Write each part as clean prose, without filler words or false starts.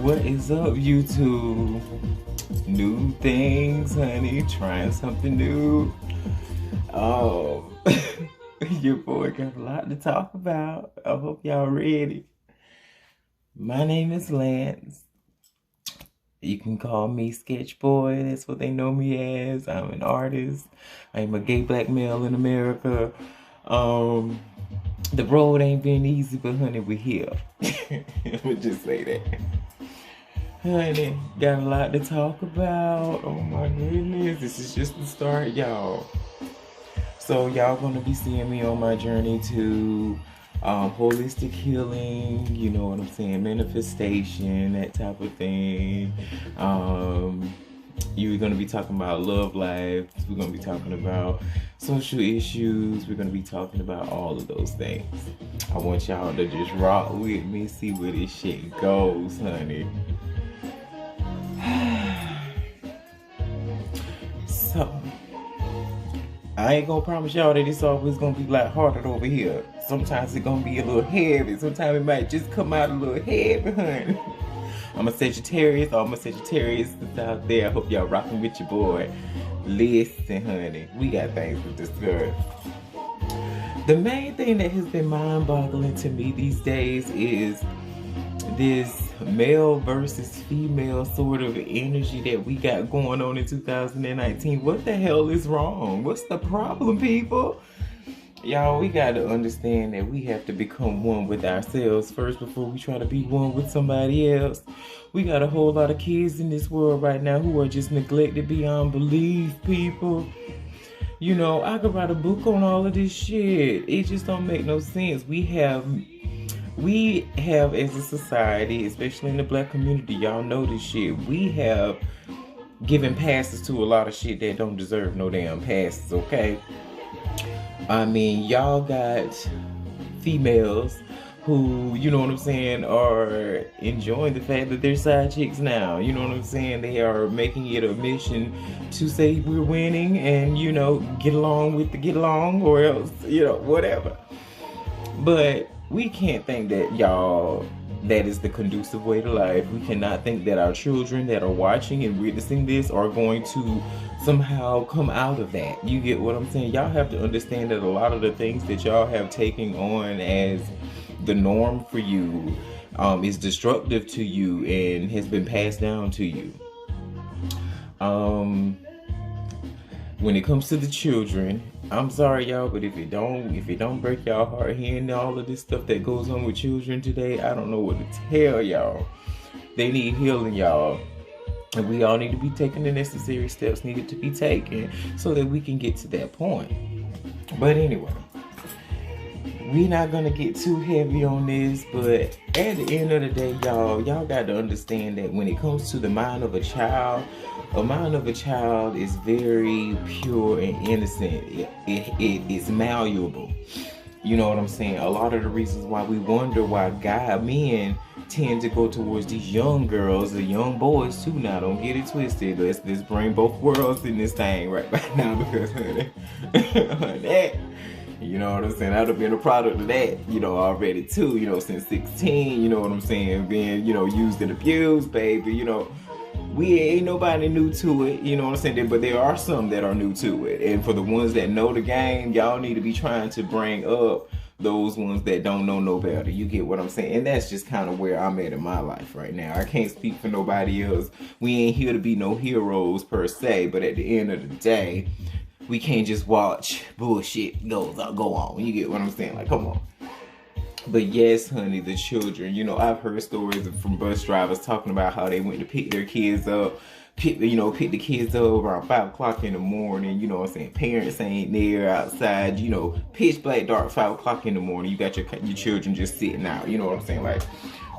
What is up, YouTube? New things, honey. Trying something new. Um, your boy got a lot to talk about. I hope y'all ready. My name is Lance. You can call me Sketch Boy. That's what they know me as. I'm an artist. I'm a gay black male in America. The road ain't been easy, but honey, we're here. I'ma just say that. Honey, got a lot to talk about. Oh my goodness, this is just the start, y'all. So y'all gonna be seeing me on my journey to holistic healing, you know what I'm saying, manifestation, that type of thing. You're gonna be talking about love life. We're gonna be talking about social issues. We're gonna be talking about all of those things. I want y'all to just rock with me, see where this shit goes, honey. So, I ain't gonna promise y'all that it's always gonna be lighthearted over here. Sometimes it's gonna be a little heavy. Sometimes it might just come out a little heavy, honey. I'm a Sagittarius. All my Sagittarius is out there. I hope y'all rocking with your boy. Listen, honey, we got things to discuss. The main thing that has been mind-boggling to me these days is this male versus female sort of energy that we got going on in 2019. What the hell is wrong? What's the problem, people? Y'all, we got to understand that we have to become one with ourselves first before we try to be one with somebody else. We got a whole lot of kids in this world right now who are just neglected beyond belief, people. You know, I could write a book on all of this shit. It just don't make no sense. We have as a society, especially in the black community, y'all know this shit, we have given passes to a lot of shit that don't deserve no damn passes, okay? I mean, y'all got females who, you know what I'm saying, are enjoying the fact that they're side chicks now. You know what I'm saying? They are making it a mission to say we're winning and, you know, get along with the get along or else, you know, whatever. But we can't think that, y'all, that is the conducive way to life. We cannot think that our children that are watching and witnessing this are going to somehow come out of that. You get what I'm saying? Y'all have to understand that a lot of the things that y'all have taken on as the norm for you is destructive to you and has been passed down to you. When it comes to the children, I'm sorry, y'all, but if it don't break y'all heart hearing all of this stuff that goes on with children today, I don't know what to tell y'all. They need healing, y'all. And we all need to be taking the necessary steps needed to be taken so that we can get to that point. But anyway, we're not gonna get too heavy on this, but at the end of the day, y'all got to understand that when it comes to the mind of a child is very pure and innocent. It is malleable. You know what I'm saying? A lot of the reasons why we wonder why men tend to go towards these young girls, the young boys too. Now, don't get it twisted. Let's bring both worlds in this thing right now, because that, you know what I'm saying, I'd have been a product of that, you know, already too, you know, since 16, you know what I'm saying, being, you know, used and abused, baby, you know. We ain't nobody new to it, you know what I'm saying? But there are some that are new to it. And for the ones that know the game, y'all need to be trying to bring up those ones that don't know no better. You get what I'm saying? And that's just kind of where I'm at in my life right now. I can't speak for nobody else. We ain't here to be no heroes per se, but at the end of the day, we can't just watch bullshit go on. You get what I'm saying? Like, come on. But yes, honey, the children, you know, I've heard stories from bus drivers talking about how they went to pick their kids up, pick the kids up around 5 o'clock in the morning, you know what I'm saying? Parents ain't there outside, you know, pitch black dark, 5 o'clock in the morning, you got your children just sitting out, you know what I'm saying? Like,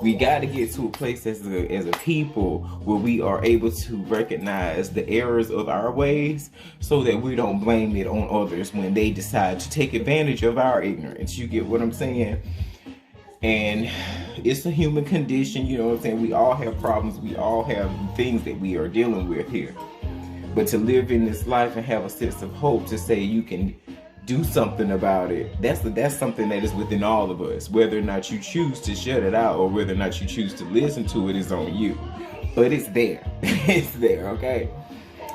we got to get to a place as a people where we are able to recognize the errors of our ways so that we don't blame it on others when they decide to take advantage of our ignorance. You get what I'm saying? And it's a human condition, you know what I'm saying? We all have problems. We all have things that we are dealing with here. But to live in this life and have a sense of hope to say you can do something about it. That's something that is within all of us. Whether or not you choose to shut it out or whether or not you choose to listen to it is on you. But it's there. It's there, okay?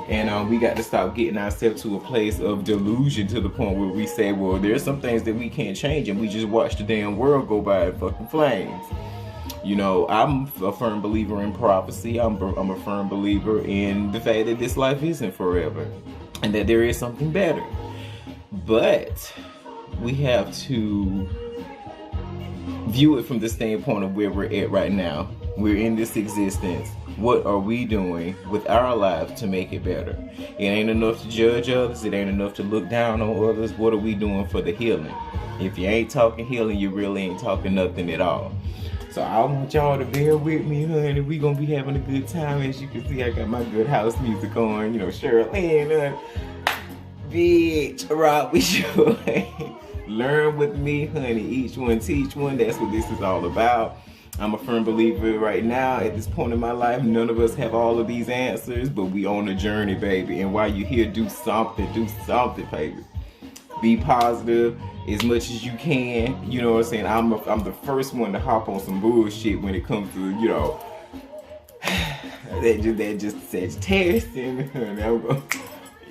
And we got to stop getting ourselves to a place of delusion to the point where we say, well, there's some things that we can't change and we just watch the damn world go by in fucking flames. You know, I'm a firm believer in prophecy. I'm a firm believer in the fact that this life isn't forever and that there is something better. But we have to view it from the standpoint of where we're at right now. We're in this existence. What are we doing with our lives to make it better? It ain't enough to judge others. It ain't enough to look down on others. What are we doing for the healing? If you ain't talking healing, you really ain't talking nothing at all. So I want y'all to bear with me, honey. We gonna be having a good time. As you can see, I got my good house music on. You know, Cheryl Lynn, bitch, rock with you. Learn with me, honey. Each one teach one. That's what this is all about. I'm a firm believer right now at this point in my life. None of us have all of these answers, but we on a journey, baby. And while you're here, do something, baby. Be positive as much as you can. You know what I'm saying? I'm the first one to hop on some bullshit when it comes to, you know, that just Sagittarius.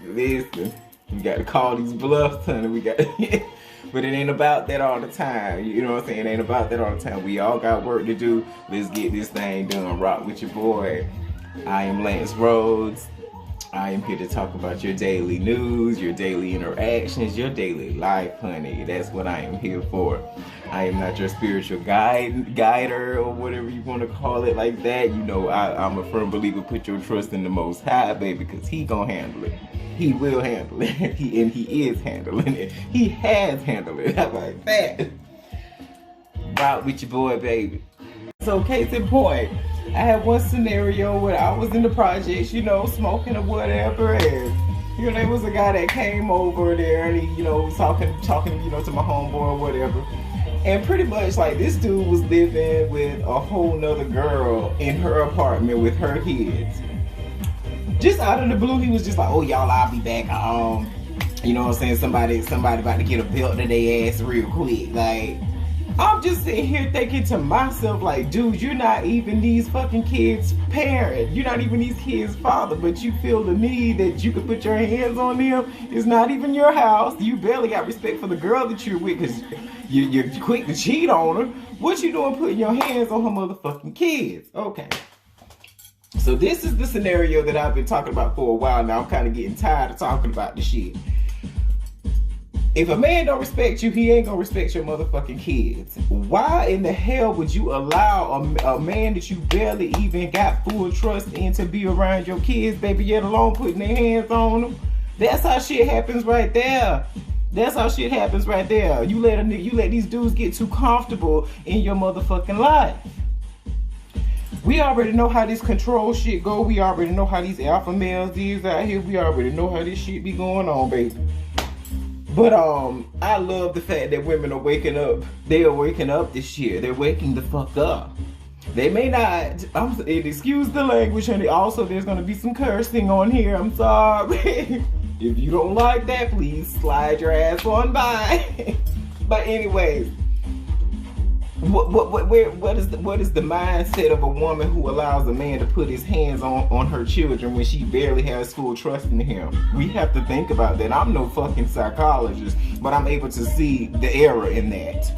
Listen, we got to call these bluffs, honey. We got to. But it ain't about that all the time. You know what I'm saying? It ain't about that all the time. We all got work to do. Let's get this thing done. Rock with your boy. I am Lance Rhodes. I am here to talk about your daily news, your daily interactions, your daily life, honey. That's what I am here for. I am not your spiritual guider or whatever you want to call it like that. You know, I'm a firm believer. Put your trust in the Most High, baby, because He gonna handle it. He will handle it. He is handling it. He has handled it. I'm like that. Rock with your boy, baby. So case in point, I had one scenario where I was in the projects, you know, smoking or whatever, and you know, there was a guy that came over there and he, you know, was talking, you know, to my homeboy or whatever. And pretty much like this dude was living with a whole nother girl in her apartment with her kids. Just out of the blue, he was just like, oh, y'all, I'll be back. You know what I'm saying? Somebody about to get a belt to their ass real quick. Like, I'm just sitting here thinking to myself, like, dude, you're not even these fucking kids' parent. You're not even these kids' father, but you feel the need that you could put your hands on them. It's not even your house. You barely got respect for the girl that you're with because you're quick to cheat on her. What you doing putting your hands on her motherfucking kids? Okay. So this is the scenario that I've been talking about for a while now. I'm kind of getting tired of talking about this shit. If a man don't respect you, he ain't gonna respect your motherfucking kids. Why in the hell would you allow a man that you barely even got full trust in to be around your kids, baby, yet alone putting their hands on them? That's how shit happens right there. That's how shit happens right there. You let these dudes get too comfortable in your motherfucking life. We already know how this control shit go. We already know how these alpha males is out here. We already know how this shit be going on, baby. But I love the fact that women are waking up. They are waking up this year. They're waking the fuck up. They may not, excuse the language, honey. Also, there's gonna be some cursing on here. I'm sorry. If you don't like that, please slide your ass on by. But anyways, what is the mindset of a woman who allows a man to put his hands on her children when she barely has full trust in him? We have to think about that. I'm no fucking psychologist, but I'm able to see the error in that.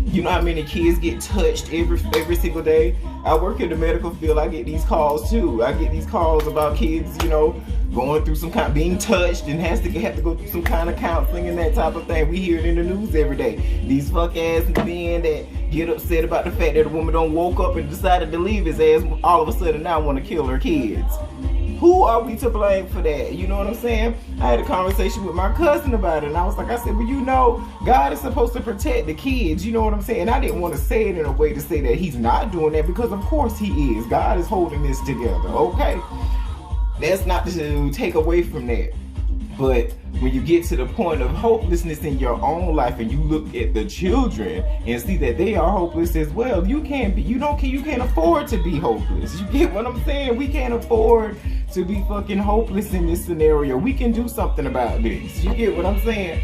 You know how many kids get touched every single day? I work in the medical field. I get these calls too. I get these calls about kids, you know, going through some kind of being touched and have to go through some kind of counseling and that type of thing. We hear it in the news every day. These fuck ass men that get upset about the fact that a woman don't woke up and decided to leave his ass all of a sudden now want to kill her kids. Who are we to blame for that? You know what I'm saying? I had a conversation with my cousin about it, and I said, well, you know, God is supposed to protect the kids. You know what I'm saying? And I didn't want to say it in a way to say that he's not doing that, because of course he is. God is holding this together, okay? That's not to take away from that. But when you get to the point of hopelessness in your own life, and you look at the children and see that they are hopeless as well, you can't afford to be hopeless. You get what I'm saying? We can't afford to be fucking hopeless in this scenario. We can do something about this. You get what I'm saying?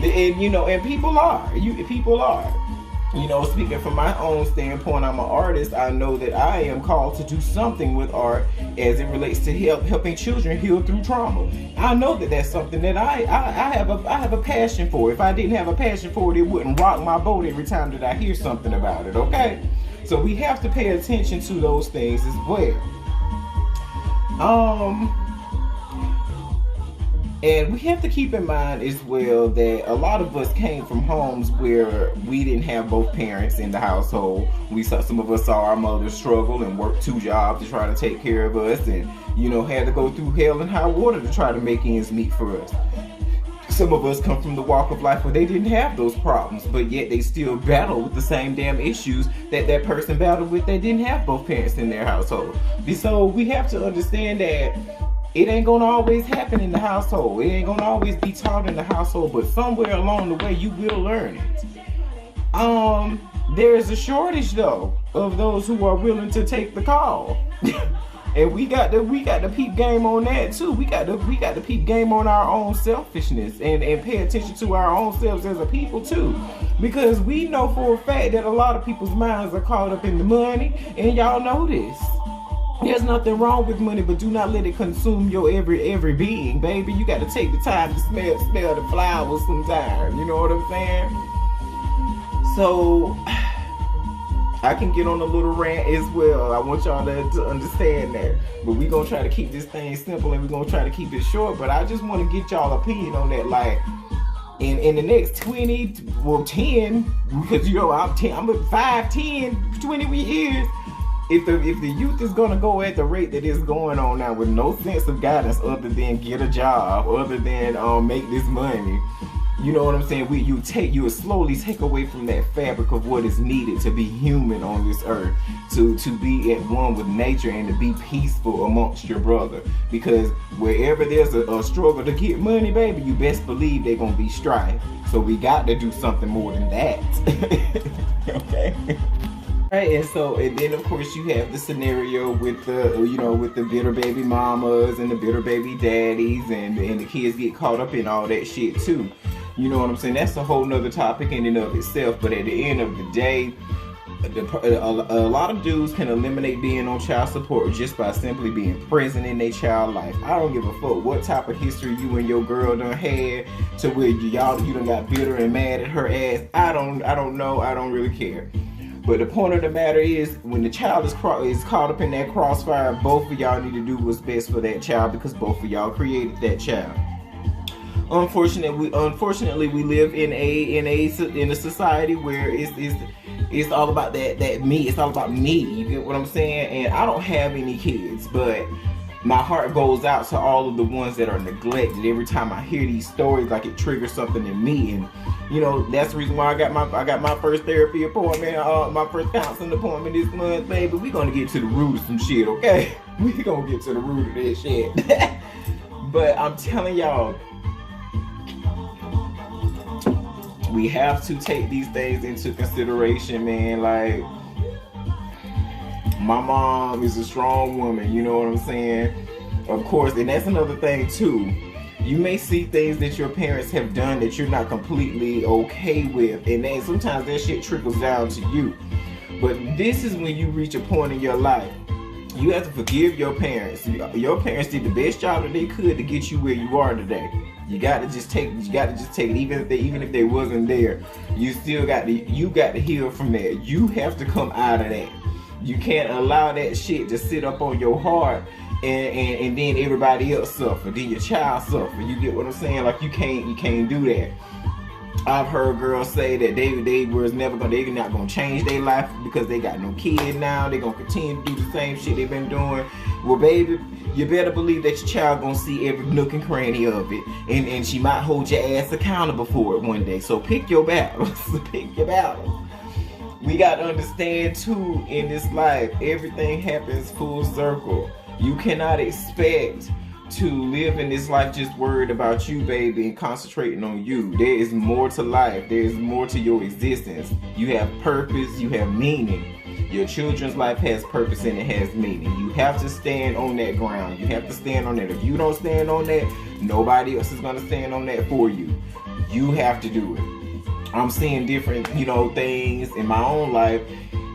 And and people are. People are. Speaking from my own standpoint, I'm an artist. I know that I am called to do something with art as it relates to helping children heal through trauma. I know that that's something that I have a passion for. If I didn't have a passion for it, it wouldn't rock my boat every time that I hear something about it, okay? So we have to pay attention to those things as well. And we have to keep in mind as well that a lot of us came from homes where we didn't have both parents in the household. Some of us saw our mothers struggle and work 2 jobs to try to take care of us, and had to go through hell and high water to try to make ends meet for us. Some of us come from the walk of life where they didn't have those problems, but yet they still battle with the same damn issues that person battled with that didn't have both parents in their household. So we have to understand that it ain't gonna always happen in the household. It ain't gonna always be taught in the household, but somewhere along the way you will learn it. There is a shortage though of those who are willing to take the call. And we got to peep game on that too. We got to peep game on our own selfishness and pay attention to our own selves as a people too. Because we know for a fact that a lot of people's minds are caught up in the money, and y'all know this. There's nothing wrong with money, but do not let it consume your every being, baby. You got to take the time to smell the flowers sometimes. You know what I'm saying? So I can get on a little rant as well. I want y'all to understand that. But we're going to try to keep this thing simple, and we're going to try to keep it short. But I just want to get y'all opinion on that. Like, in the next 10, because I'm 5, 10, 20 years, if the youth is gonna go at the rate that it's going on now, with no sense of guidance other than get a job, other than make this money, you know what I'm saying? You will slowly take away from that fabric of what is needed to be human on this earth, to be at one with nature and to be peaceful amongst your brother. Because wherever there's a struggle to get money, baby, you best believe they're gonna be strife. So we got to do something more than that. Okay. Right, and then of course you have the scenario with the bitter baby mamas and the bitter baby daddies, and the kids get caught up in all that shit too. You know what I'm saying? That's a whole nother topic in and of itself. But at the end of the day, a lot of dudes can eliminate being on child support just by simply being present in their child life. I don't give a fuck what type of history you and your girl done had to where you done got bitter and mad at her ass. I don't know. I don't really care. But the point of the matter is, when the child is caught up in that crossfire, both of y'all need to do what's best for that child, because both of y'all created that child. Unfortunately, we live in a society where it's all about that me. It's all about me. You get what I'm saying? And I don't have any kids, but my heart goes out to all of the ones that are neglected. Every time I hear these stories, like, it triggers something in me. And that's the reason why I got my first therapy appointment, my first counseling appointment this month, baby. We gonna get to the root of some shit, okay? We gonna get to the root of this shit. But I'm telling y'all, we have to take these things into consideration, man. Like, my mom is a strong woman, you know what I'm saying? Of course, and that's another thing too. You may see things that your parents have done that you're not completely okay with, and then sometimes that shit trickles down to you. But this is when you reach a point in your life. You have to forgive your parents. Your parents did the best job that they could to get you where you are today. You got to just take it, even if they wasn't there. You got to heal from that. You have to come out of that. You can't allow that shit to sit up on your heart and then everybody else suffer. Then your child suffer. You get what I'm saying? Like, you can't do that. I've heard girls say that they're not gonna change their life because they got no kid now. They're gonna continue to do the same shit they've been doing. Well, baby, you better believe that your child gonna see every nook and cranny of it, and she might hold your ass accountable for it one day. So pick your battles. Pick your battles. We got to understand too, in this life, everything happens full circle. You cannot expect to live in this life just worried about you, baby, and concentrating on you. There is more to life. There is more to your existence. You have purpose. You have meaning. Your children's life has purpose and it has meaning. You have to stand on that ground. You have to stand on that. If you don't stand on that, nobody else is going to stand on that for you. You have to do it. I'm seeing different, things in my own life,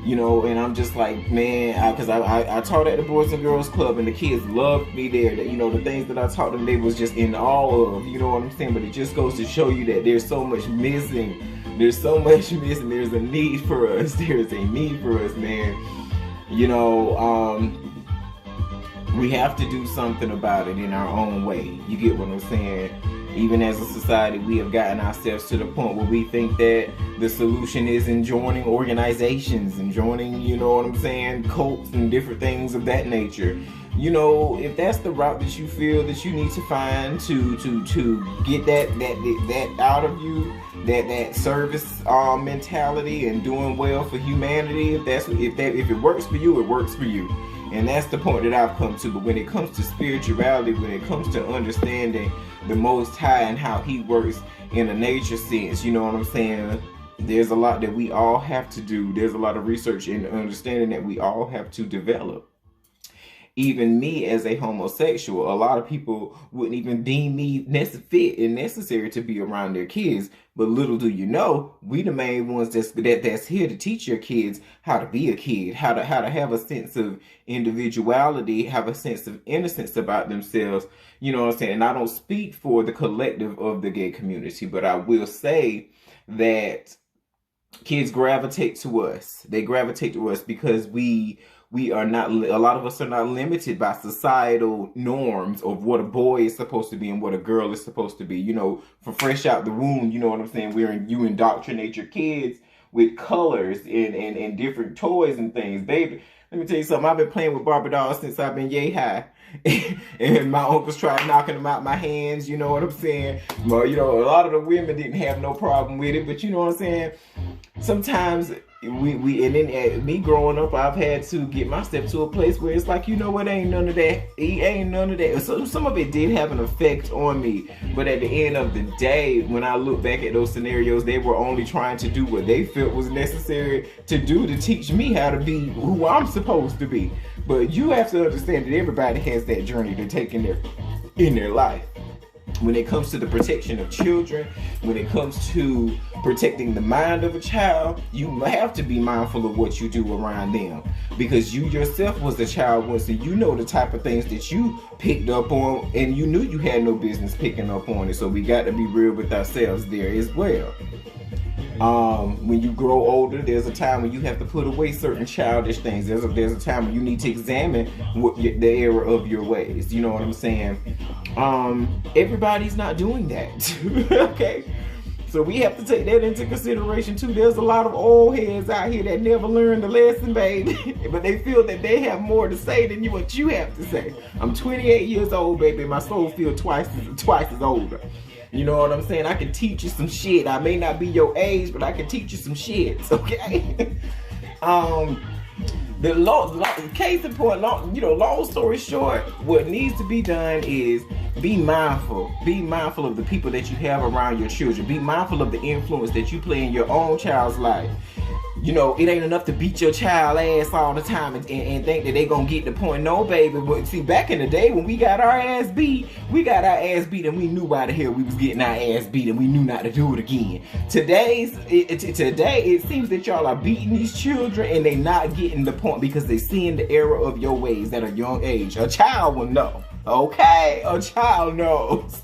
and I'm just like, man, because I taught at the Boys and Girls Club, and the kids loved me there. That, the things that I taught them, they was just in awe of, you know what I'm saying? But it just goes to show you that there's so much missing. There's so much missing. There's a need for us. There's a need for us, man. We have to do something about it in our own way. You get what I'm saying? Even as a society, we have gotten ourselves to the point where we think that the solution is in joining organizations and joining, cults and different things of that nature. If that's the route that you feel that you need to find to get that out of you, that service mentality and doing well for humanity, if it works for you, it works for you. And that's the point that I've come to. But when it comes to spirituality, when it comes to understanding the Most High and how He works in a nature sense, you know what I'm saying? There's a lot that we all have to do. There's a lot of research and understanding that we all have to develop. Even me as a homosexual, a lot of people wouldn't even deem me fit and necessary to be around their kids. But little do you know, we the main ones that's here to teach your kids how to be a kid, how to have a sense of individuality, have a sense of innocence about themselves. You know what I'm saying? And I don't speak for the collective of the gay community, but I will say that kids gravitate to us. They gravitate to us because we are not, a lot of us are not limited by societal norms of what a boy is supposed to be and what a girl is supposed to be. For fresh out the womb, you know what I'm saying? You indoctrinate your kids with colors and different toys and things. Baby, let me tell you something. I've been playing with Barbie dolls since I've been yay high. And my uncles tried knocking them out my hands, you know what I'm saying? Well, a lot of the women didn't have no problem with it, but you know what I'm saying? Sometimes me growing up, I've had to get myself to a place where it's like, ain't none of that. Ain't none of that. So some of it did have an effect on me, but at the end of the day, when I look back at those scenarios, they were only trying to do what they felt was necessary to do to teach me how to be who I'm supposed to be. But you have to understand that everybody has that journey to take in their life. When it comes to the protection of children, when it comes to protecting the mind of a child, you have to be mindful of what you do around them. Because you yourself was a child once, and you know the type of things that you picked up on, and you knew you had no business picking up on it. So we got to be real with ourselves there as well. When you grow older, there's a time when you have to put away certain childish things. There's a time when you need to examine the error of your ways. You know what I'm saying? Everybody's not doing that. Okay? So we have to take that into consideration too. There's a lot of old heads out here that never learned the lesson, baby. But they feel that they have more to say than what you have to say. I'm 28 years old, baby. My soul feels twice as older. You know what I'm saying? I can teach you some shit. I may not be your age, but I can teach you some shit. Okay? Case in point, long story short, what needs to be done is be mindful. Be mindful of the people that you have around your children. Be mindful of the influence that you play in your own child's life. It ain't enough to beat your child ass all the time and think that they gonna get the point. No, baby. But see, back in the day when we got our ass beat, and we knew why the hell we was getting our ass beat, and we knew not to do it again. Today, it seems that y'all are beating these children and they not getting the point because they seeing the error of your ways at a young age. A child will know. Okay? A child knows.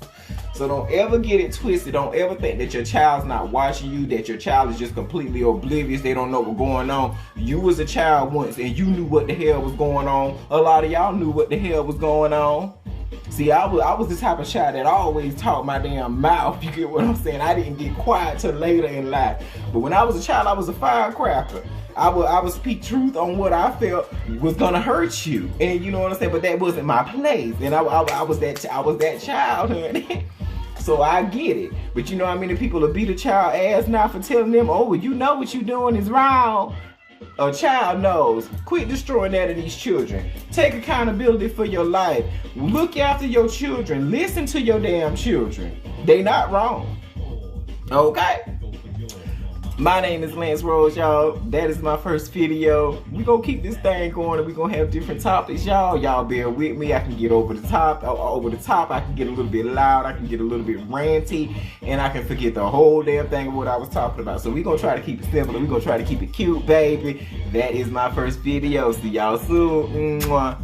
So don't ever get it twisted. Don't ever think that your child's not watching you, that your child is just completely oblivious. They don't know what's going on. You was a child once and you knew what the hell was going on. A lot of y'all knew what the hell was going on. See, I was the type of child that always talked my damn mouth. You get what I'm saying? I didn't get quiet till later in life. But when I was a child, I was a firecracker. I would speak truth on what I felt was gonna hurt you, and you know what I'm saying. But that wasn't my place, and I was that child, honey. So I get it. But you know how many people will beat a child ass now for telling them, oh, well, you know what you doing is wrong. a child knows. Quit destroying that in these children. Take accountability for your life. Look after your children. Listen to your damn children. They not wrong. Okay? My name is Lance Rose, y'all. That is my first video. We gonna keep this thing going, and we gonna have different topics, y'all. Y'all bear with me. I can get over the top. I can get a little bit loud. I can get a little bit ranty, and I can forget the whole damn thing of what I was talking about. So we gonna try to keep it simple. We gonna try to keep it cute, baby. That is my first video. See y'all soon. Mwah.